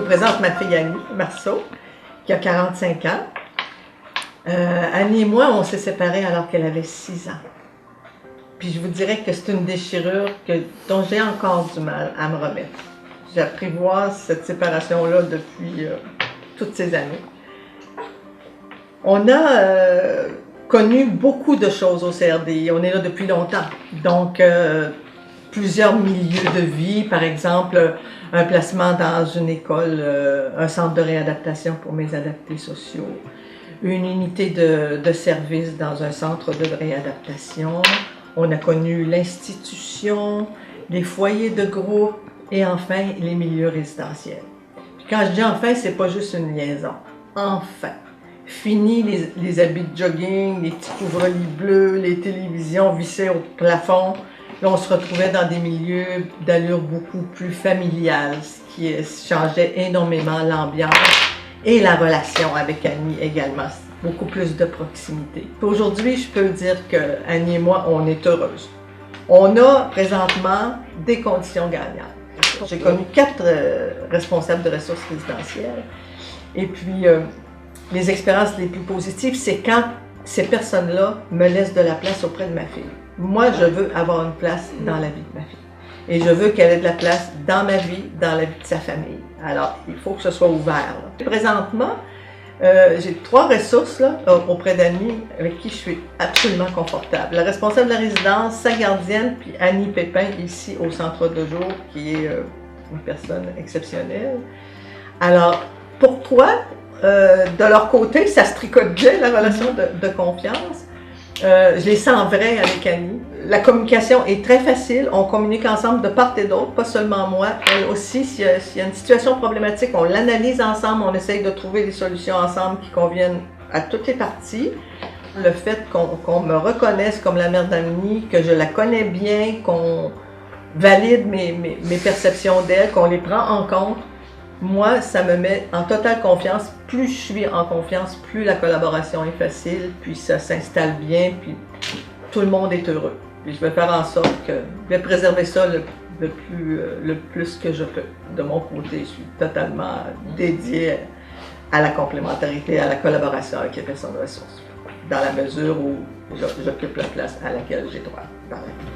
vous présente ma fille Annie Marceau, qui a 45 ans. Annie et moi, on s'est séparés alors qu'elle avait 6 ans. Puis je vous dirais que c'est une déchirure dont j'ai encore du mal à me remettre. J'apprivoise cette séparation-là depuis toutes ces années. On a connu beaucoup de choses au CRDI. On est là depuis longtemps. Donc, plusieurs milieux de vie, par exemple, un placement dans une école, un centre de réadaptation pour mes adaptés sociaux, une unité de service dans un centre de réadaptation. On a connu l'institution, les foyers de groupe et enfin les milieux résidentiels. Puis quand je dis enfin, c'est pas juste une liaison. Enfin! Fini les habits de jogging, les petits couvre-lits bleus, les télévisions vissées au plafond. Là, on se retrouvait dans des milieux d'allure beaucoup plus familiale, ce qui changeait énormément l'ambiance et la relation avec Annie également. Beaucoup plus de proximité. Aujourd'hui, je peux dire que Annie et moi, on est heureuses. On a présentement des conditions gagnantes. J'ai connu 4 responsables de ressources résidentielles et puis les expériences les plus positives, c'est quand ces personnes-là me laissent de la place auprès de ma fille. Moi, je veux avoir une place dans la vie de ma fille. Et je veux qu'elle ait de la place dans ma vie, dans la vie de sa famille. Alors, il faut que ce soit ouvert. Là. Présentement, j'ai 3 ressources là, auprès d'Annie avec qui je suis absolument confortable. La responsable de la résidence, sa gardienne, puis Annie Pépin, ici au centre de jour, qui est une personne exceptionnelle. Alors, pourquoi? De leur côté, ça se tricote bien, la relation de confiance. Je les sens vraies avec Annie. La communication est très facile. On communique ensemble de part et d'autre, pas seulement moi. Elle aussi, s'il y a une situation problématique, on l'analyse ensemble, on essaye de trouver des solutions ensemble qui conviennent à toutes les parties. Le fait qu'on me reconnaisse comme la mère d'Annie, que je la connais bien, qu'on valide mes perceptions d'elle, qu'on les prend en compte, moi, ça me met en totale confiance. Plus je suis en confiance, plus la collaboration est facile, puis ça s'installe bien, puis tout le monde est heureux. Puis je vais faire en sorte que je vais préserver ça le plus que je peux. De mon côté, je suis totalement dédiée à la complémentarité, à la collaboration avec les personnes ressources, dans la mesure où j'occupe la place à laquelle j'ai droit dans la vie.